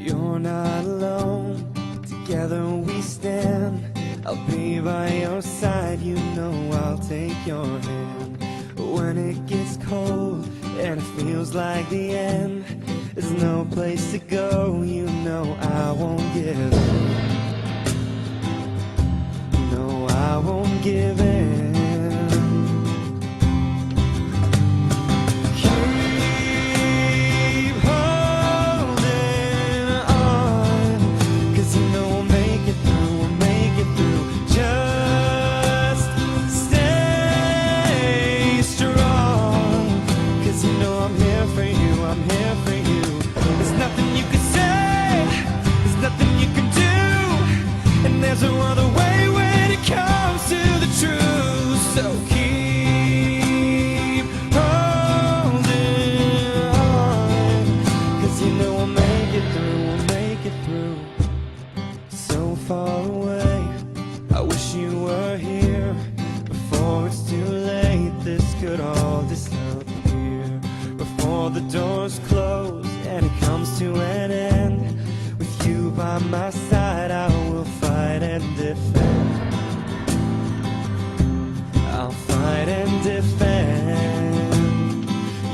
You're not alone, together we stand. I'll be by your side, you know I'll take your hand. When it gets cold and it feels like the end, there's no place to go, you know I won't give in. No, I won't give in. Keep holding on, 'cause you know we'll make it through, we'll make it through. Just stay strong, 'cause you know I'm here for you, I'm here for you. There's nothing you can say, there's nothing you can do, and there's no other way when it comes to the truth. So keep holding on, 'cause you know we'll make it through, we'll make it through. So far away, I wish you were here before it's too late. This could all disappear before the doors close and it comes to an end. With you by my side, I will fight and defend. I'll fight and defend.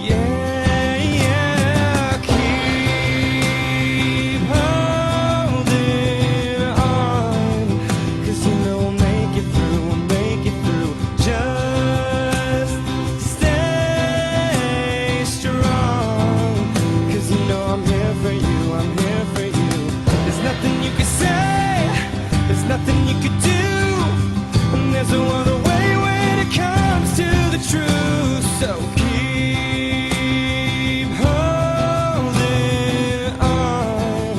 Yeah, yeah. Keep holding on, 'cause you know we'll make it through, we'll make it through. Just stay strong, 'cause you know I'm here for you, I'm here for you. There's nothing you can say, there's nothing you can do, and there's no other way when it comes to the truth. So keep holding on,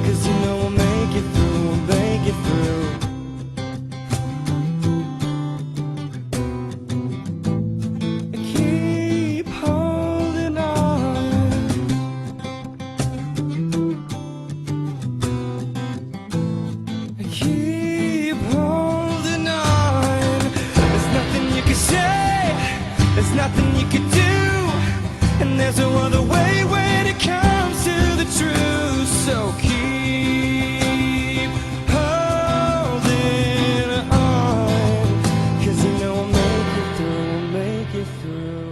'cause you know we'll make it through, we'll make it through. Keep holding on. Keep holding on. There's nothing you can say, there's nothing you can do, and there's no other way when it comes to the truth. So keep holding on, 'cause you know we'll make it through, we'll make it through.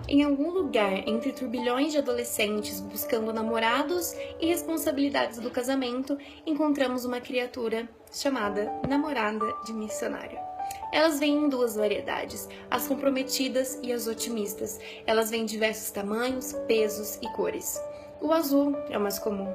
Em algum lugar entre turbilhões de adolescentes buscando namorados e responsabilidades do casamento, encontramos uma criatura chamada namorada de missionário. Elas vêm em duas variedades, as comprometidas e as otimistas. Elas vêm em diversos tamanhos, pesos e cores. O azul é o mais comum.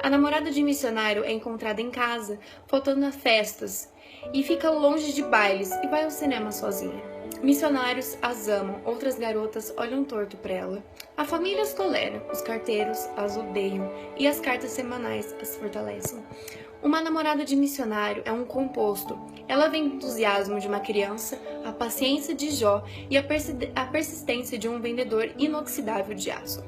A namorada de missionário é encontrada em casa, faltando a festas, e fica longe de bailes e vai ao cinema sozinha. Missionários as amam, outras garotas olham torto para ela. A família as tolera, os carteiros as odeiam e as cartas semanais as fortalecem. Uma namorada de missionário é um composto. Ela vem do entusiasmo de uma criança, a paciência de Jó e a persistência de um vendedor inoxidável de aço.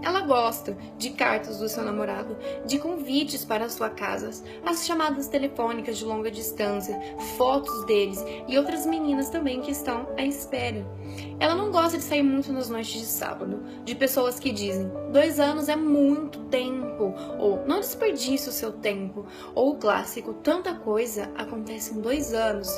Ela gosta de cartas do seu namorado, de convites para a sua casa, as chamadas telefônicas de longa distância, fotos deles e outras meninas também que estão à espera. Ela não gosta de sair muito nas noites de sábado, de pessoas que dizem 2 anos é muito tempo, ou não desperdice o seu tempo, ou o clássico tanta coisa acontece em 2 anos,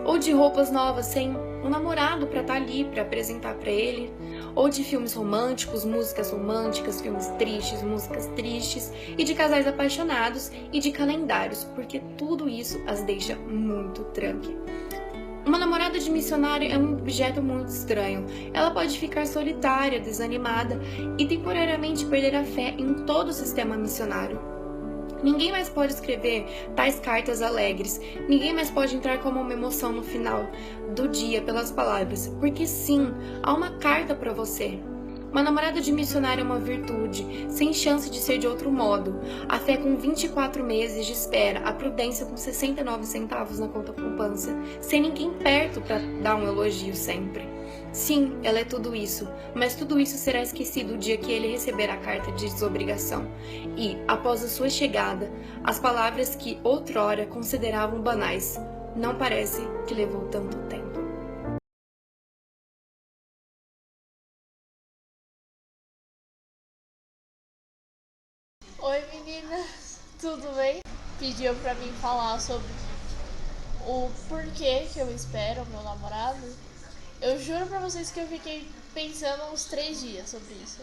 ou de roupas novas sem um namorado para estar ali para apresentar para ele, ou de filmes românticos, músicas românticas, filmes tristes, músicas tristes, e de casais apaixonados e de calendários, porque tudo isso as deixa muito tranqui. Uma namorada de missionário é um objeto muito estranho. Ela pode ficar solitária, desanimada e temporariamente perder a fé em todo o sistema missionário. Ninguém mais pode escrever tais cartas alegres, ninguém mais pode entrar como uma emoção no final do dia pelas palavras, porque sim, há uma carta para você. Uma namorada de missionário é uma virtude, sem chance de ser de outro modo. A fé com 24 meses de espera, a prudência com 69 centavos na conta poupança, sem ninguém perto para dar um elogio sempre. Sim, ela é tudo isso, mas tudo isso será esquecido o dia que ele receber a carta de desobrigação. E, após a sua chegada, as palavras que outrora consideravam banais Não parece que levou tanto tempo. Oi meninas, tudo bem? Pediu pra mim falar sobre o porquê que eu espero o meu namorado. Eu juro pra vocês que eu fiquei pensando uns 3 dias sobre isso.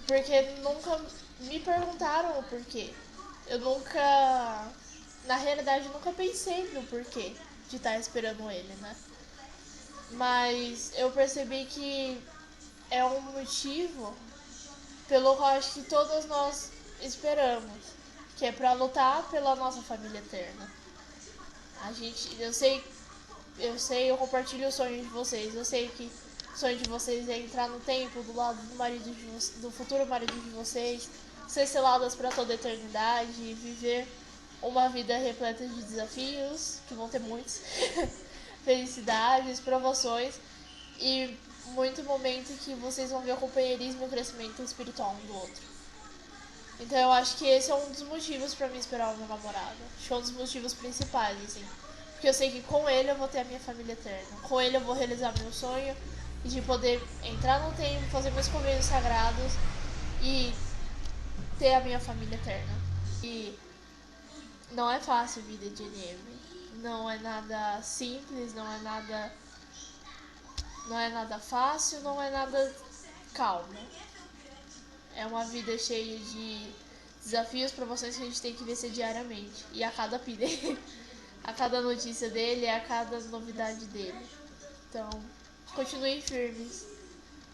Porque nunca me perguntaram o porquê. Eu nunca, na realidade, nunca pensei no porquê de estar esperando ele, né? Mas eu percebi que é um motivo pelo qual acho que todas nós esperamos, que é pra lutar pela nossa família eterna. Eu compartilho o sonho de vocês. Eu sei que o sonho de vocês é entrar no templo do lado do do futuro marido de vocês, ser seladas para toda a eternidade e viver uma vida repleta de desafios, que vão ter muitos, felicidades, provações e muito momento que vocês vão ver o companheirismo e o crescimento espiritual um do outro. Então eu acho que esse é um dos motivos pra mim esperar o meu namorado. Acho que é um dos motivos principais, assim. Porque eu sei que com ele eu vou ter a minha família eterna. Com ele eu vou realizar meu sonho de poder entrar no templo, fazer meus convênios sagrados e ter a minha família eterna. E não é fácil a vida de NM. Não é nada simples, não é nada fácil, não é nada calmo. É uma vida cheia de desafios, promoções que a gente tem que vencer diariamente. E a cada pilha, a cada notícia dele, a cada novidade dele. Então, continuem firmes.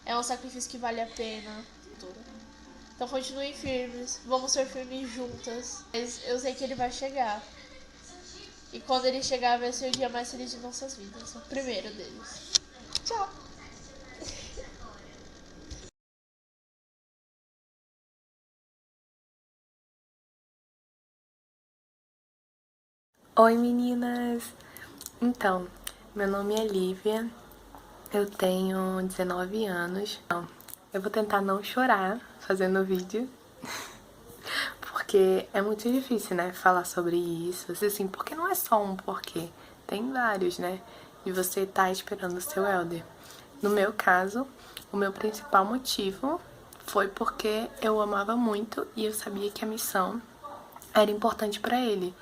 É um sacrifício que vale a pena. Então, continuem firmes. Vamos ser firmes juntas. Mas eu sei que ele vai chegar. E quando ele chegar, vai ser o dia mais feliz de nossas vidas. O primeiro deles. Tchau! Oi meninas! Então, meu nome é Lívia, eu tenho 19 anos. Eu vou tentar não chorar fazendo o vídeo, porque é muito difícil, né, falar sobre isso, assim, porque não é só um porquê, tem vários, né, de você estar esperando o seu elder. No meu caso, o meu principal motivo foi porque eu amava muito e eu sabia que a missão era importante para ele.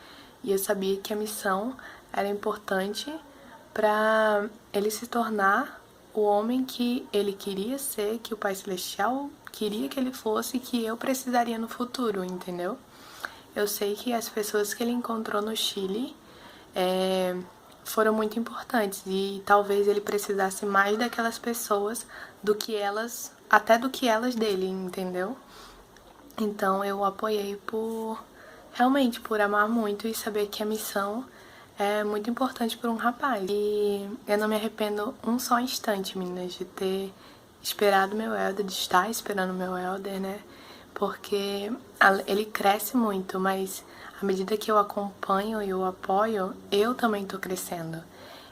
E eu sabia que a missão era importante para ele se tornar o homem que ele queria ser, que o Pai Celestial queria que ele fosse e que eu precisaria no futuro, entendeu? Eu sei que as pessoas que ele encontrou no Chile foram muito importantes e talvez ele precisasse mais daquelas pessoas do que elas, até do que elas dele, entendeu? Então eu apoiei realmente por amar muito e saber que a missão é muito importante para um rapaz. E eu não me arrependo um só instante, meninas, de ter esperado meu elder, de estar esperando meu elder, né? Porque ele cresce muito, mas à medida que eu acompanho e eu apoio, eu também tô crescendo.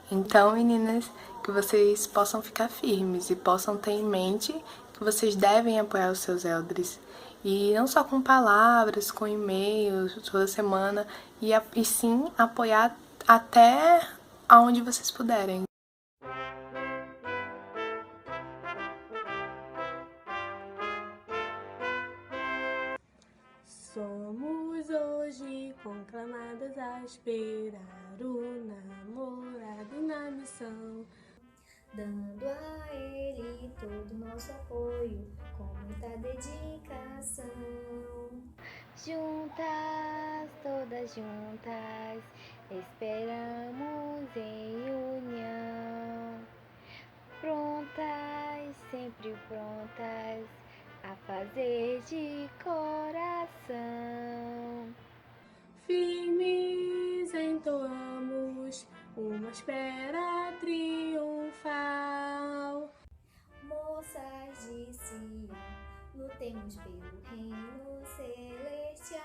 Então, meninas, que vocês possam ficar firmes e possam ter em mente que vocês devem apoiar os seus elders. E não só com palavras, com e-mails toda semana, e sim apoiar até aonde vocês puderem. Somos hoje conclamadas a esperar o namorado na missão, dando a ele todo o nosso apoio, com muita dedicação. Juntas, todas juntas, esperamos em união. Prontas, sempre prontas, a fazer de coração. firmes entoamos uma espera triunfal. Moças de Sião, lutemos pelo reino celestial.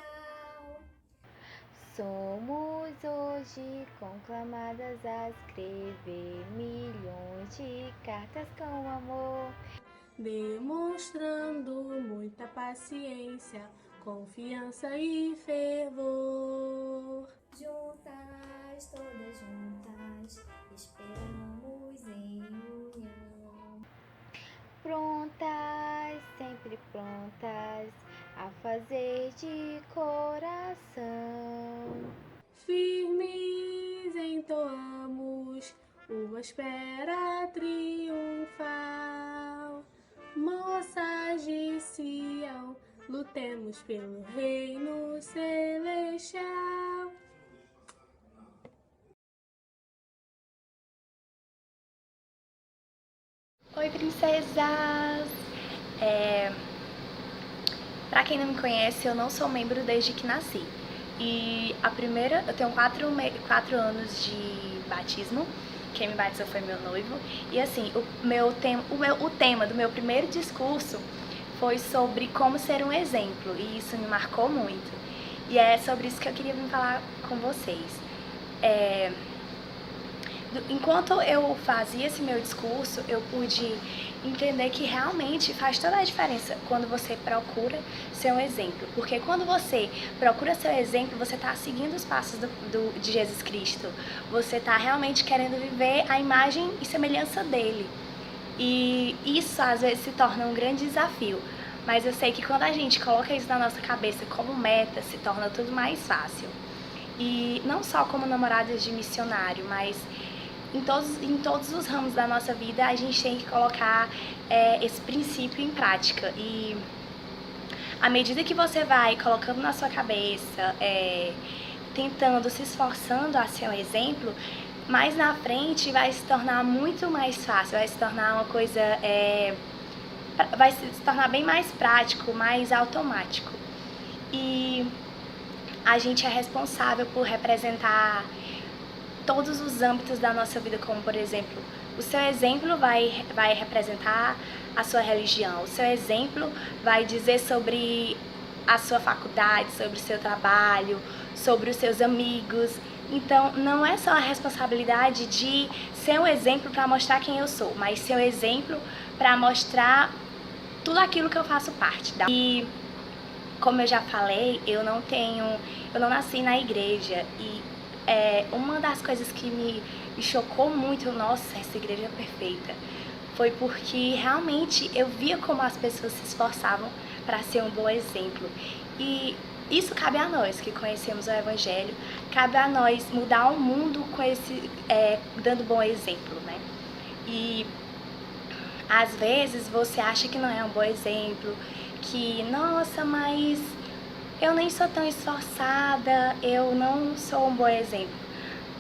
Somos hoje conclamadas a escrever milhões de cartas com amor, Demonstrando muita paciência, confiança e fervor. Juntas, todas juntas. fazer de coração. Firmes entoamos uma espera triunfal. Moças de Sião, lutemos pelo reino celestial. Oi, princesas! Pra quem não me conhece, eu não sou membro desde que nasci. E eu tenho 4 anos de batismo. Quem me batizou foi meu noivo. E assim, o tema do meu primeiro discurso foi sobre como ser um exemplo. E isso me marcou muito. E é sobre isso que eu queria vir falar com vocês. Enquanto eu fazia esse meu discurso, eu pude entender que realmente faz toda a diferença quando você procura ser um exemplo. Porque quando você procura ser um exemplo, você está seguindo os passos de Jesus Cristo. Você está realmente querendo viver a imagem e semelhança dele. E isso às vezes se torna um grande desafio. Mas eu sei que quando a gente coloca isso na nossa cabeça como meta, se torna tudo mais fácil. E não só como namoradas de missionário, mas em todos os ramos da nossa vida a gente tem que colocar esse princípio em prática. E à medida que você vai colocando na sua cabeça, tentando, se esforçando a ser um exemplo, mais na frente vai se tornar muito mais fácil, vai se tornar uma coisa, vai se tornar bem mais prático, mais automático. E a gente é responsável por representar todos os âmbitos da nossa vida, como por exemplo, o seu exemplo vai representar a sua religião, o seu exemplo vai dizer sobre a sua faculdade, sobre o seu trabalho, sobre os seus amigos. Então, não é só a responsabilidade de ser um exemplo para mostrar quem eu sou, mas ser um exemplo para mostrar tudo aquilo que eu faço parte. E, como eu já falei, eu não nasci na igreja e uma das coisas que me chocou muito, nossa, essa igreja é perfeita, foi porque realmente eu via como as pessoas se esforçavam para ser um bom exemplo. E isso cabe a nós que conhecemos o Evangelho, cabe a nós mudar o mundo com dando bom exemplo, né? E às vezes você acha que não é um bom exemplo, que, nossa, mas eu nem sou tão esforçada, eu não sou um bom exemplo.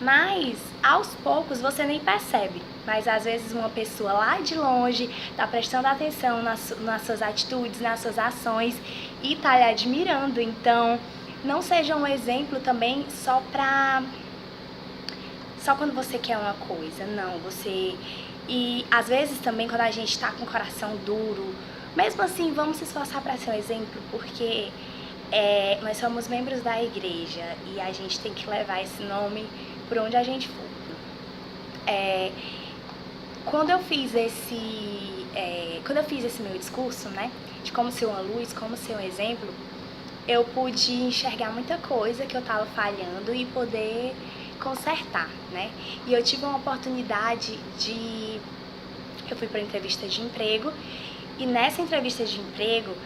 Mas, aos poucos, você nem percebe. Mas, às vezes, uma pessoa lá de longe está prestando atenção nas suas atitudes, nas suas ações e está lhe admirando. Então, não seja um exemplo também só quando você quer uma coisa. Não, E, às vezes, também, quando a gente está com o coração duro, mesmo assim, vamos se esforçar para ser um exemplo, porque nós somos membros da igreja e a gente tem que levar esse nome por onde a gente for. Quando eu fiz esse meu discurso, né, de como ser uma luz, como ser um exemplo, eu pude enxergar muita coisa que eu estava falhando e poder consertar, né? E eu tive uma oportunidade eu fui para entrevista de emprego e nessa entrevista de emprego,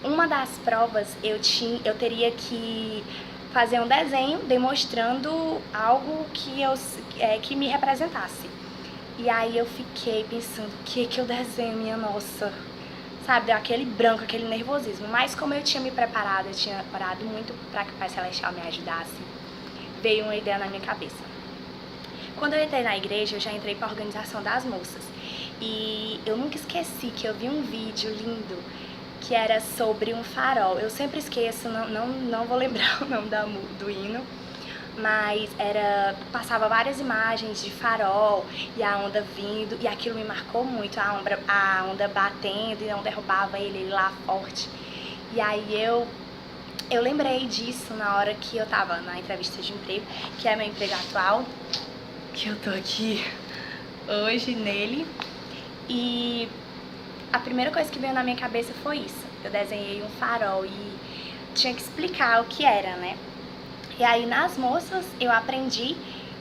uma das provas eu teria que fazer um desenho demonstrando algo que me representasse. E aí eu fiquei pensando, o que eu desenho, minha nossa? Sabe, deu aquele branco, aquele nervosismo. Mas como eu tinha me preparado, eu tinha orado muito para que o Pai Celestial me ajudasse, veio uma ideia na minha cabeça. Quando eu entrei na igreja, eu já entrei para a organização das moças. E eu nunca esqueci que eu vi um vídeo lindo que era sobre um farol. Eu sempre esqueço, não vou lembrar o nome do hino, mas passava várias imagens de farol e a onda vindo, e aquilo me marcou muito, a onda batendo e não derrubava ele lá forte. E aí eu lembrei disso na hora que eu tava na entrevista de emprego, que é meu emprego atual, que eu tô aqui hoje nele. E a primeira coisa que veio na minha cabeça foi isso. Eu desenhei um farol e tinha que explicar o que era, né? E aí nas moças eu aprendi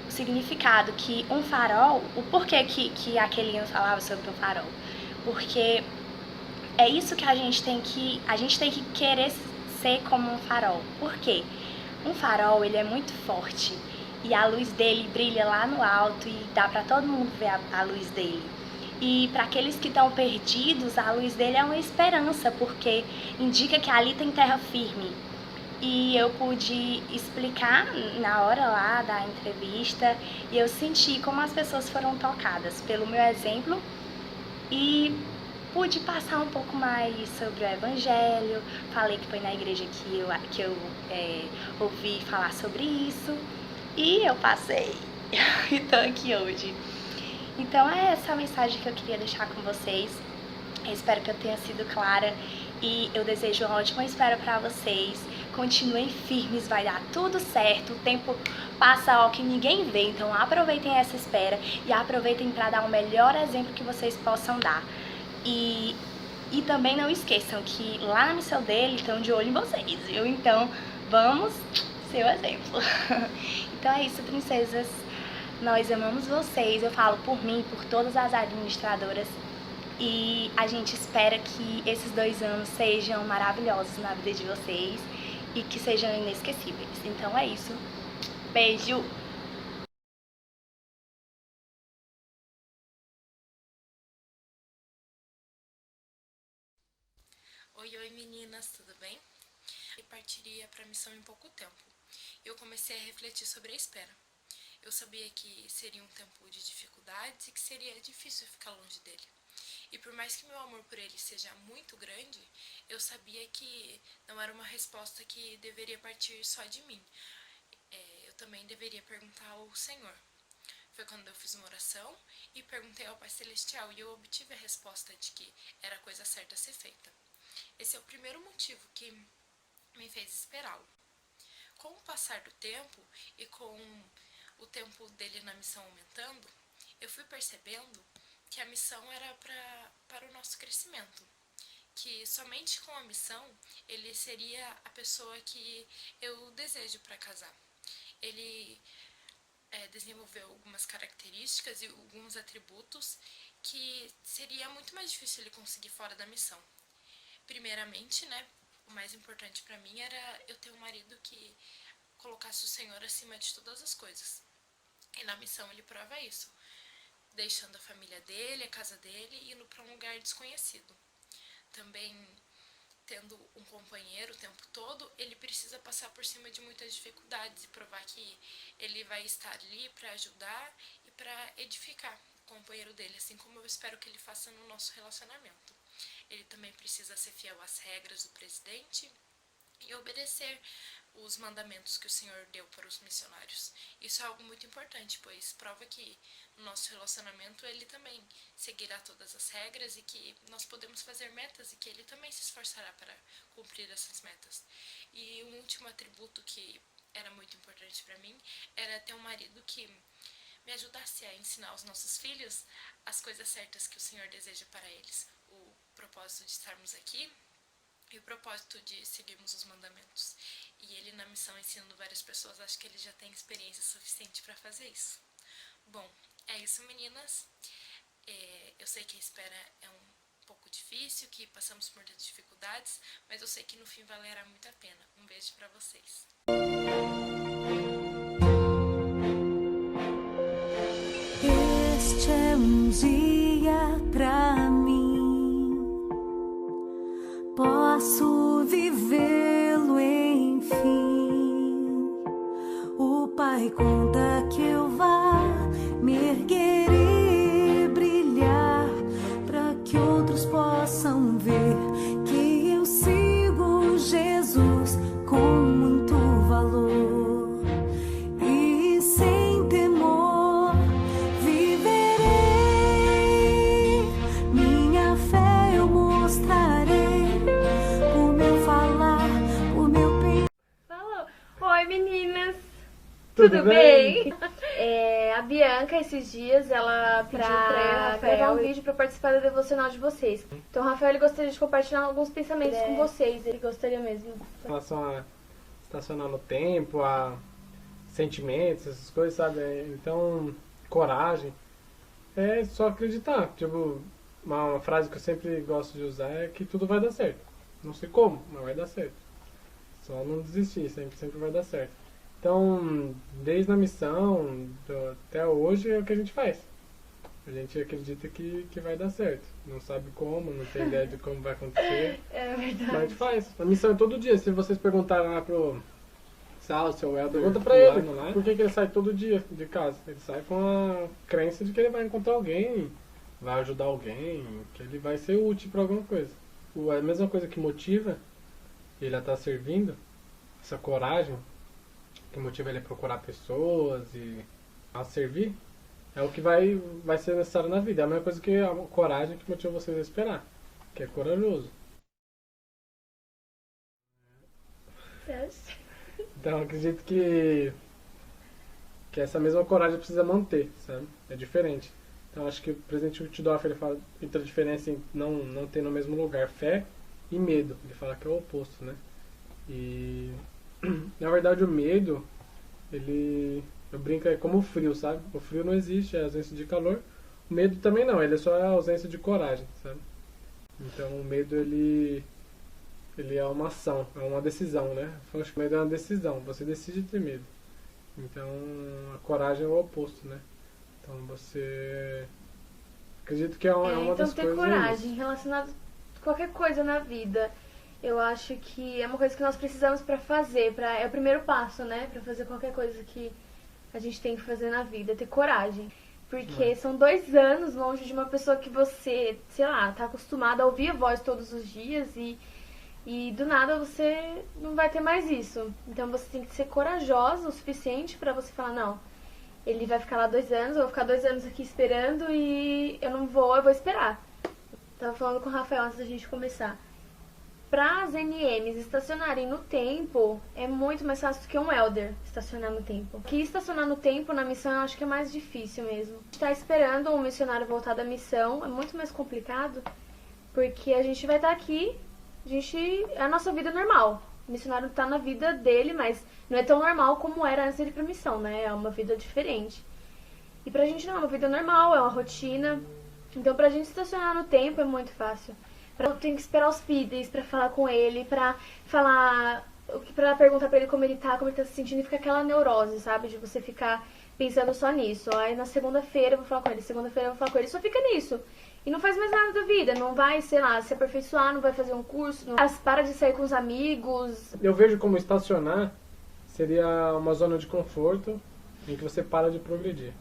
o significado que um farol, o porquê que aquele hino falava sobre um farol. Porque é isso que a gente tem que querer ser como um farol. Por quê? Um farol, ele é muito forte e a luz dele brilha lá no alto e dá para todo mundo ver a luz dele. E para aqueles que estão perdidos, a luz dele é uma esperança, porque indica que ali tem terra firme. E eu pude explicar na hora lá da entrevista e eu senti como as pessoas foram tocadas pelo meu exemplo e pude passar um pouco mais sobre o evangelho. Falei que foi na igreja que eu ouvi falar sobre isso e eu passei e tô aqui hoje. Então é essa a mensagem que eu queria deixar com vocês. Eu espero que eu tenha sido clara e eu desejo uma ótima espera para vocês. Continuem firmes, vai dar tudo certo. O tempo passa ó que ninguém vê, então aproveitem essa espera e aproveitem para dar o melhor exemplo que vocês possam dar. E também não esqueçam que lá na missão dele estão de olho em vocês, viu? Então vamos ser o exemplo. Então é isso, princesas. Nós amamos vocês, eu falo por mim, por todas as administradoras. E a gente espera que esses 2 anos sejam maravilhosos na vida de vocês e que sejam inesquecíveis. Então é isso. Beijo! Oi meninas, tudo bem? Eu partiria para a missão em pouco tempo. Eu comecei a refletir sobre a espera. Eu sabia que seria um tempo de dificuldades e que seria difícil ficar longe dele. E por mais que meu amor por ele seja muito grande, eu sabia que não era uma resposta que deveria partir só de mim. Eu também deveria perguntar ao Senhor. Foi quando eu fiz uma oração e perguntei ao Pai Celestial e eu obtive a resposta de que era a coisa certa a ser feita. Esse é o primeiro motivo que me fez esperá-lo. Com o passar do tempo e com o tempo dele na missão aumentando, eu fui percebendo que a missão era para o nosso crescimento, que somente com a missão ele seria a pessoa que eu desejo para casar. Ele desenvolveu algumas características e alguns atributos que seria muito mais difícil ele conseguir fora da missão. Primeiramente, o mais importante para mim era eu ter um marido que colocasse o Senhor acima de todas as coisas. E na missão ele prova isso, deixando a família dele, a casa dele e indo para um lugar desconhecido. Também, tendo um companheiro o tempo todo, ele precisa passar por cima de muitas dificuldades e provar que ele vai estar ali para ajudar e para edificar o companheiro dele, assim como eu espero que ele faça no nosso relacionamento. Ele também precisa ser fiel às regras do presidente e obedecer os mandamentos que o Senhor deu para os missionários. Isso é algo muito importante, pois prova que no nosso relacionamento ele também seguirá todas as regras e que nós podemos fazer metas e que ele também se esforçará para cumprir essas metas. E um último atributo que era muito importante para mim era ter um marido que me ajudasse a ensinar aos nossos filhos as coisas certas que o Senhor deseja para eles. O propósito de estarmos aqui e o propósito de seguirmos os mandamentos. E ele na missão ensinando várias pessoas, acho que ele já tem experiência suficiente para fazer isso. Bom, é isso meninas. Eu sei que a espera é um pouco difícil, que passamos por muitas dificuldades, mas eu sei que no fim valerá muito a pena. Um beijo para vocês. Este é um dia pra mim, posso vivê-lo enfim. O Pai conta que eu vá me erguer e brilhar, para que outros possam ver que eu sigo Jesus com muito valor. E sem temor viverei, minha fé eu mostrarei, por meu falar, por meu pensar. Oi meninas, tudo bem? A Bianca, esses dias, ela pediu pra gravar um vídeo pra participar da devocional de vocês. Então o Rafael ele gostaria de compartilhar alguns pensamentos com vocês, ele gostaria mesmo. Em relação a estacionar no tempo, a sentimentos, essas coisas, sabe? Então, coragem. É só acreditar. Tipo, uma frase que eu sempre gosto de usar é que tudo vai dar certo. Não sei como, mas vai dar certo. Só não desistir, sempre vai dar certo. Então, desde a missão até hoje é o que a gente faz. A gente acredita que vai dar certo. Não sabe como, não tem ideia de como vai acontecer. É verdade. Mas a gente faz. A missão é todo dia. Se vocês perguntarem lá pro Sal, seu Helder, pergunta pra ele por que ele sai todo dia de casa. Ele sai com a crença de que ele vai encontrar alguém, vai ajudar alguém, que ele vai ser útil pra alguma coisa. A mesma coisa que motiva ele a estar servindo, essa coragem que motiva ele a procurar pessoas e a servir, é o que vai ser necessário na vida. É a mesma coisa que a coragem que motiva vocês a esperar, que é corajoso. Então, eu acredito que essa mesma coragem precisa manter, sabe? É diferente. Então, acho que o presidente Wittdorf, ele fala entre a diferença em não ter no mesmo lugar fé e medo. Ele fala que é o oposto, né? E, na verdade, o medo, eu brinco, é como o frio, sabe? O frio não existe, é ausência de calor. O medo também não, ele é só a ausência de coragem, sabe? Então, o medo, ele é uma ação, é uma decisão, né? Eu acho que o medo é uma decisão, você decide ter medo. Então, a coragem é o oposto, né? Então, você... Acredito que é uma das ter coisas... coragem relacionado a qualquer coisa na vida. Eu acho que é uma coisa que nós precisamos pra fazer, é o primeiro passo, né? Pra fazer qualquer coisa que a gente tem que fazer na vida, ter coragem. Porque são 2 anos longe de uma pessoa que você, sei lá, tá acostumado a ouvir a voz todos os dias e do nada você não vai ter mais isso. Então você tem que ser corajosa o suficiente pra você falar, não, ele vai ficar lá 2 anos, eu vou ficar 2 anos aqui esperando e eu vou esperar. Tava falando com o Rafael antes da gente começar. Para as NMs estacionarem no tempo, é muito mais fácil do que um Elder estacionar no tempo. Que estacionar no tempo na missão eu acho que é mais difícil mesmo. A gente tá esperando um missionário voltar da missão, é muito mais complicado, porque a gente vai estar aqui, é a nossa vida normal. O missionário tá na vida dele, mas não é tão normal como era antes dele ir pra missão, né? É uma vida diferente. E pra gente não, é uma vida normal, é uma rotina. Então pra gente estacionar no tempo é muito fácil. Eu tenho que esperar os feeds pra falar com ele, pra perguntar pra ele como ele tá se sentindo, e fica aquela neurose, sabe? De você ficar pensando só nisso. Aí na segunda-feira eu vou falar com ele, segunda-feira eu vou falar com ele, só fica nisso. E não faz mais nada da vida, não vai, sei lá, se aperfeiçoar, não vai fazer um curso, não para de sair com os amigos. Eu vejo como estacionar seria uma zona de conforto em que você para de progredir.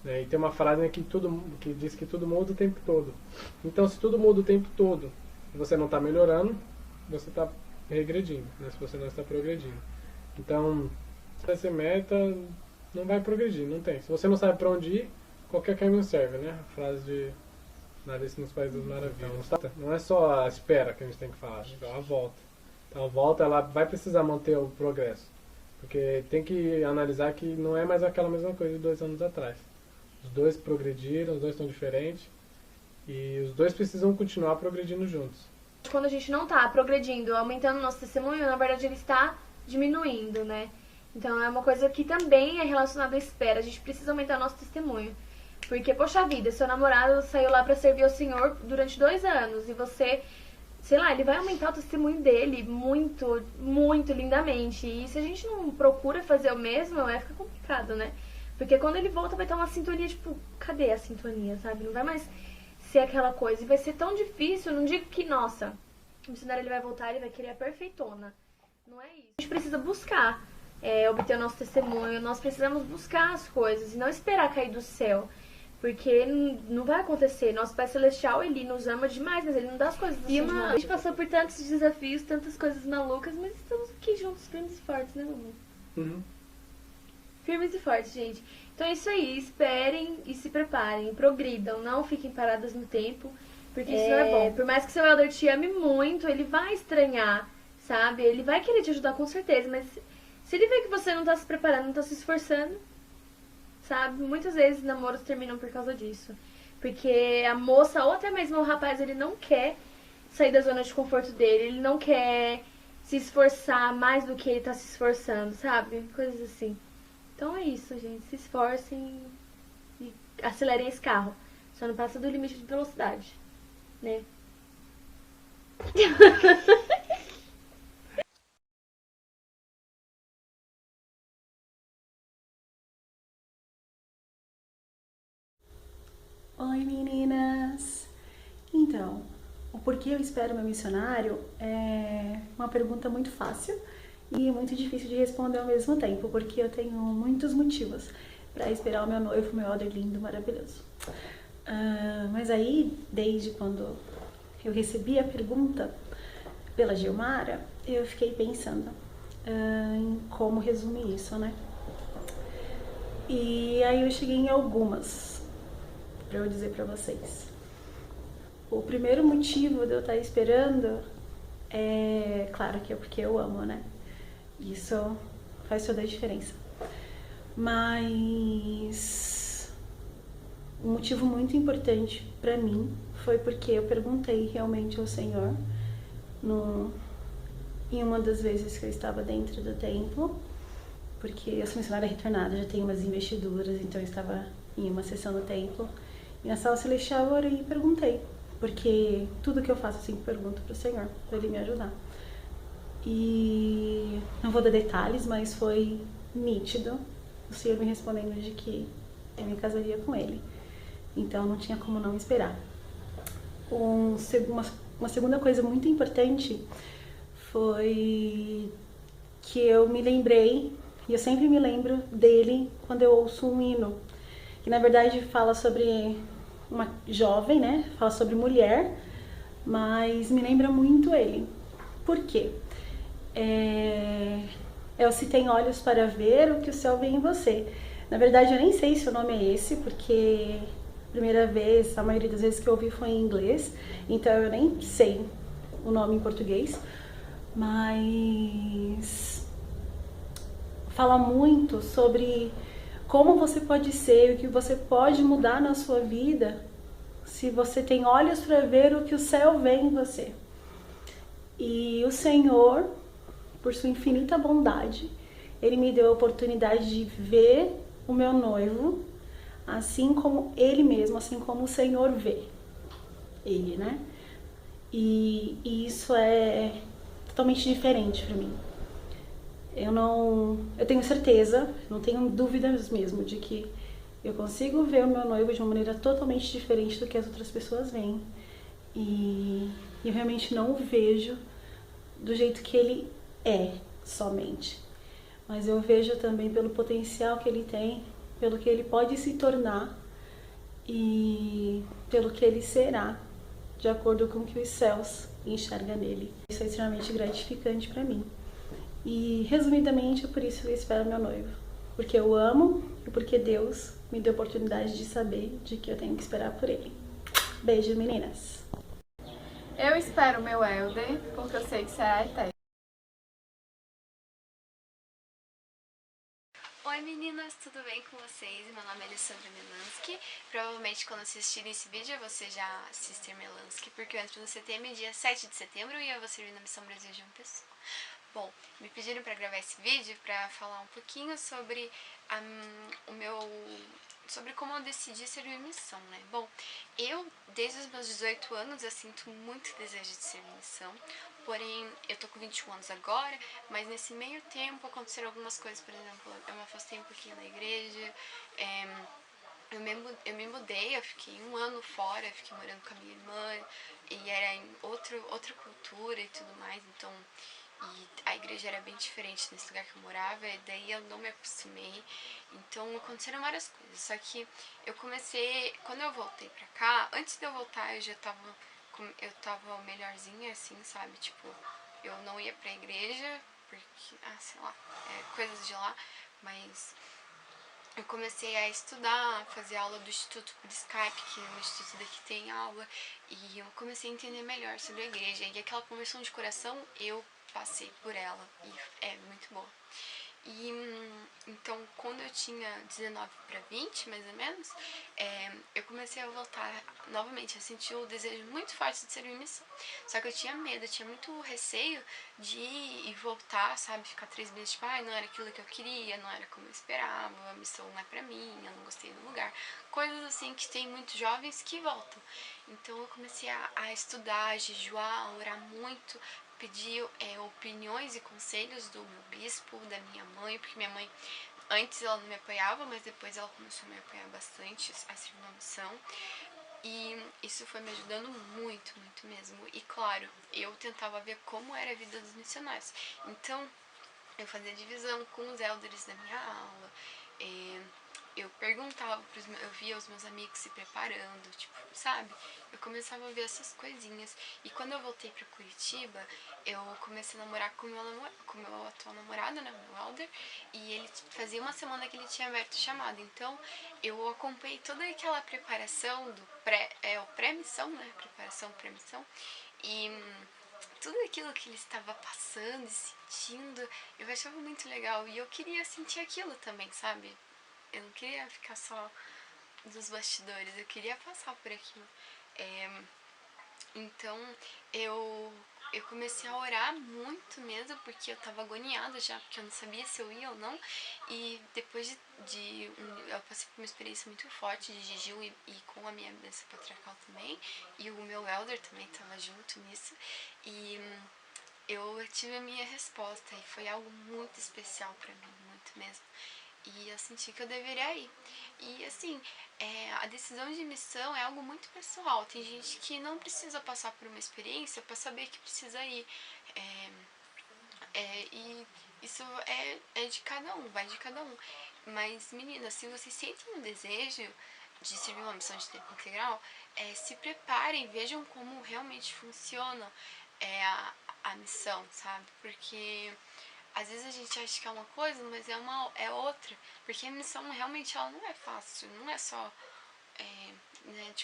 E tem uma frase que diz que tudo muda o tempo todo. Então, se tudo muda o tempo todo e você não está melhorando, você está regredindo, né? Se você não está progredindo. Então, se essa meta, não vai progredir, não tem. Se você não sabe para onde ir, qualquer caminho serve, né? A frase de Alice nos Países das Maravilhas. Então, não é só a espera que a gente tem que falar, é a volta. Então, a volta, ela vai precisar manter o progresso. Porque tem que analisar que não é mais aquela mesma coisa de 2 anos atrás. Os 2 progrediram, os 2 estão diferentes e os 2 precisam continuar progredindo juntos. Quando a gente não tá progredindo, aumentando o nosso testemunho, na verdade ele está diminuindo, né? Então é uma coisa que também é relacionada à espera. A gente precisa aumentar o nosso testemunho. Porque, poxa vida, seu namorado saiu lá pra servir ao Senhor durante 2 anos e você, sei lá, ele vai aumentar o testemunho dele muito, muito lindamente. E se a gente não procura fazer o mesmo, vai ficar complicado, né? Porque quando ele volta vai ter uma sintonia, tipo, cadê a sintonia, sabe? Não vai mais ser aquela coisa. E vai ser tão difícil, não digo que, nossa, o missionário ele vai voltar, ele vai querer a perfeitona. Não é isso. A gente precisa buscar obter o nosso testemunho, nós precisamos buscar as coisas e não esperar cair do céu. Porque não vai acontecer. Nosso Pai Celestial, ele nos ama demais, mas ele não dá as coisas assim. A gente passou por tantos desafios, tantas coisas malucas, mas estamos aqui juntos, firmes e fortes, né, Lulu? Uhum. Firmes e fortes, gente. Então é isso aí, esperem e se preparem, progridam, não fiquem paradas no tempo, porque isso não é bom. Por mais que seu elder te ame muito, ele vai estranhar, sabe? Ele vai querer te ajudar com certeza, mas se ele vê que você não tá se preparando, não tá se esforçando, sabe? Muitas vezes namoros terminam por causa disso. Porque a moça, ou até mesmo o rapaz, ele não quer sair da zona de conforto dele, ele não quer se esforçar mais do que ele tá se esforçando, sabe? Coisas assim. Então é isso, gente. Se esforcem e acelerem esse carro. Só não passa do limite de velocidade, né? Oi meninas! Então, o porquê eu espero meu missionário é uma pergunta muito fácil e muito difícil de responder ao mesmo tempo, porque eu tenho muitos motivos para esperar o meu noivo, meu elder lindo, maravilhoso. Mas aí, desde quando eu recebi a pergunta pela Gilmara, eu fiquei pensando em como resumir isso, né? E aí eu cheguei em algumas para eu dizer para vocês. O primeiro motivo de eu estar esperando é, claro que é porque eu amo, né? Isso faz toda a diferença. Mas um motivo muito importante para mim foi porque eu perguntei realmente ao Senhor em uma das vezes que eu estava dentro do templo, porque eu sou missionária retornada, já tenho umas investiduras, então eu estava em uma sessão do templo e na sala celestial eu orei e perguntei, porque tudo que eu faço eu sempre pergunto pro Senhor, para Ele me ajudar. E não vou dar detalhes, mas foi nítido o Senhor me respondendo de que eu me casaria com Ele. Então não tinha como não esperar. Uma segunda coisa muito importante foi que eu me lembrei, e eu sempre me lembro dele quando eu ouço um hino, que na verdade fala sobre uma jovem, né? Fala sobre mulher, mas me lembra muito ele. Por quê? É o Se Tem Olhos para Ver o que o Céu Vê em Você. Na verdade eu nem sei se o nome é esse, porque a primeira vez, a maioria das vezes que eu ouvi foi em inglês, então eu nem sei o nome em português, mas fala muito sobre como você pode ser, o que você pode mudar na sua vida se você tem olhos para ver o que o céu vê em você. E o Senhor, por sua infinita bondade, Ele me deu a oportunidade de ver o meu noivo assim como Ele mesmo, assim como o Senhor vê Ele, né? E isso é totalmente diferente para mim. Eu tenho certeza, não tenho dúvidas mesmo de que eu consigo ver o meu noivo de uma maneira totalmente diferente do que as outras pessoas veem. E eu realmente não o vejo do jeito que ele é somente. Mas eu vejo também pelo potencial que ele tem, pelo que ele pode se tornar e pelo que ele será, de acordo com o que os céus enxergam nele. Isso é extremamente gratificante para mim. E, resumidamente, é por isso que eu espero meu noivo. Porque eu amo e porque Deus me deu a oportunidade de saber de que eu tenho que esperar por Ele. Beijo, meninas! Eu espero meu elder, porque eu sei que será eterno. Oi meninas, tudo bem com vocês? Meu nome é Alessandra Melansky. Provavelmente quando assistirem esse vídeo você já assistir Melansky, porque o Antes do CTM é dia 7 de setembro e eu vou servir na Missão Brasil de uma pessoa. Bom, me pediram para gravar esse vídeo para falar um pouquinho sobre sobre como eu decidi servir missão, né? Bom, eu desde os meus 18 anos eu sinto muito desejo de servir missão, porém eu tô com 21 anos agora, mas nesse meio tempo aconteceram algumas coisas, por exemplo, eu me afastei um pouquinho da igreja, eu me mudei, eu fiquei um ano fora, fiquei morando com a minha irmã e era em outra cultura e tudo mais, então e a igreja era bem diferente nesse lugar que eu morava, e daí eu não me acostumei, então aconteceram várias coisas, só que eu comecei, quando eu voltei pra cá, antes de eu voltar eu tava melhorzinha assim, sabe, tipo, eu não ia pra igreja, porque, sei lá, coisas de lá, mas eu comecei a estudar, fazer aula do Instituto por Skype, que é o instituto daqui tem aula, e eu comecei a entender melhor sobre a igreja, e aquela conversão de coração, eu passei por ela, e é muito boa. E então, quando eu tinha 19 para 20, mais ou menos, eu comecei a voltar novamente, a sentir o desejo muito forte de servir missão. Só que eu tinha medo, eu tinha muito receio de ir e voltar, sabe? Ficar 3 meses, tipo, não era aquilo que eu queria, não era como eu esperava, a missão não é pra mim, eu não gostei do lugar. Coisas assim que tem muitos jovens que voltam. Então eu comecei a estudar, a jejuar, a orar muito, pedir opiniões e conselhos do meu bispo, da minha mãe, porque minha mãe, antes ela não me apoiava, mas depois ela começou a me apoiar bastante, a servir uma missão. E isso foi me ajudando muito, muito mesmo. E claro, eu tentava ver como era a vida dos missionários. Então, eu fazia divisão com os elders da minha aula. Eu perguntava eu via os meus amigos se preparando, tipo, sabe? Eu começava a ver essas coisinhas. E quando eu voltei pra Curitiba, eu comecei a namorar com o meu atual namorado, né, o meu elder, e ele fazia uma semana que ele tinha aberto o chamado. Então, eu acompanhei toda aquela preparação do pré-missão, né? Preparação pré-missão. E tudo aquilo que ele estava passando e sentindo, eu achava muito legal. E eu queria sentir aquilo também, sabe? Eu não queria ficar só dos bastidores, eu queria passar por aquilo. Então, eu comecei a orar muito mesmo, porque eu tava agoniada já, porque eu não sabia se eu ia ou não. E depois eu passei por uma experiência muito forte de jejum e com a minha bênção patriarcal também. E o meu elder também tava junto nisso. E eu tive a minha resposta e foi algo muito especial pra mim, muito mesmo. E eu senti que eu deveria ir. E assim, a decisão de missão é algo muito pessoal. Tem gente que não precisa passar por uma experiência para saber que precisa ir. E isso é de cada um, vai de cada um. Mas meninas, se vocês sentem um desejo de servir uma missão de tempo integral, se preparem, vejam como realmente funciona a missão, sabe? Porque às vezes a gente acha que é uma coisa, mas é outra. Porque a missão realmente ela não é fácil, não é só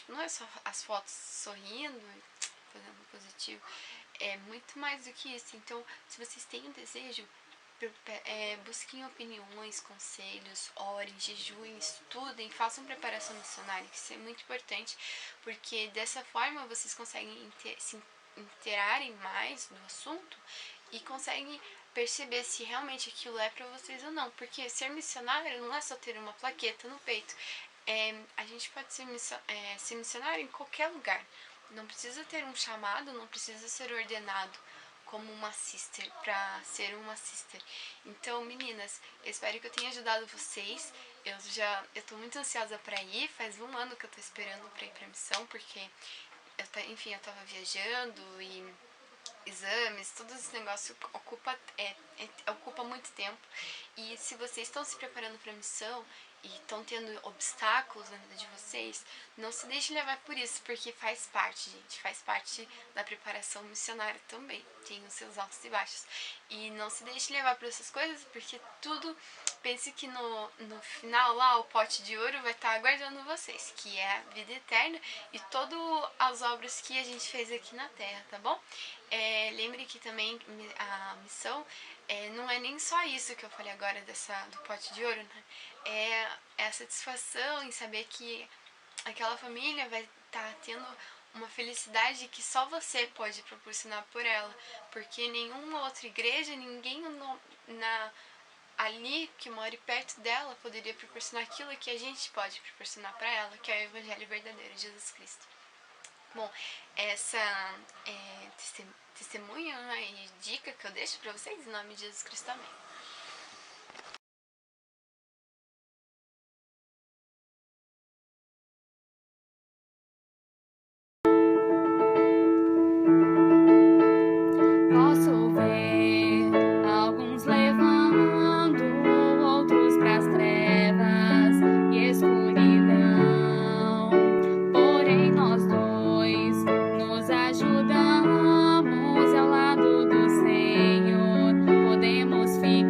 não é só as fotos sorrindo, fazendo positivo. É muito mais do que isso. Então, se vocês têm um desejo, busquem opiniões, conselhos, orem, jejuem, estudem, façam preparação missionária, que isso é muito importante, porque dessa forma vocês conseguem se interarem mais do assunto e conseguem perceber se realmente aquilo é pra vocês ou não. Porque ser missionário não é só ter uma plaqueta no peito. A gente pode ser missionário em qualquer lugar. Não precisa ter um chamado, não precisa ser ordenado como uma sister, pra ser uma sister. Então, meninas, eu espero que eu tenha ajudado vocês. Eu tô muito ansiosa pra ir. Faz 1 ano que eu tô esperando pra ir pra missão, porque eu tava viajando e exames, todo esse negócio ocupa muito tempo. E se vocês estão se preparando para a missão e estão tendo obstáculos na vida de vocês, não se deixe levar por isso, porque faz parte, gente, faz parte da preparação missionária também, tem os seus altos e baixos. E não se deixe levar por essas coisas, porque tudo, pense que no final lá, o pote de ouro vai estar aguardando vocês, que é a vida eterna e todas as obras que a gente fez aqui na Terra, tá bom? Lembre que também a missão não é nem só isso que eu falei agora do pote de ouro, né? É a satisfação em saber que aquela família vai estar tendo uma felicidade que só você pode proporcionar por ela, porque nenhuma outra igreja, ninguém ali que mora perto dela poderia proporcionar aquilo que a gente pode proporcionar para ela, que é o Evangelho verdadeiro de Jesus Cristo. Bom, essa testemunha e dica que eu deixo para vocês em nome de Jesus Cristo, amém. Posso ver alguns levando outros pras trevas e escuridão. Porém nós dois nos ajudamos ao lado do Senhor. Podemos ficar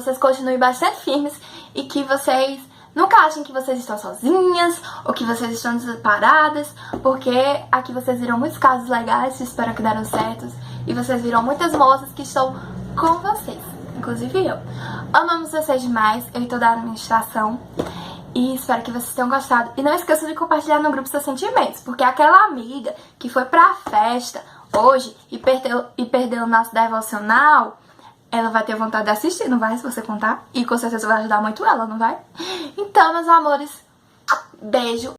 vocês continuem bastante firmes e que vocês nunca achem que vocês estão sozinhas ou que vocês estão separadas, porque aqui vocês viram muitos casos legais, espero que deram certos, e vocês viram muitas moças que estão com vocês, inclusive eu. Amamos vocês demais, eu e toda a administração, e espero que vocês tenham gostado. E não esqueçam de compartilhar no grupo seus sentimentos, porque aquela amiga que foi pra festa hoje e perdeu o nosso devocional, ela vai ter vontade de assistir, não vai? Se você contar. E com certeza vai ajudar muito ela, não vai? Então, meus amores, beijo.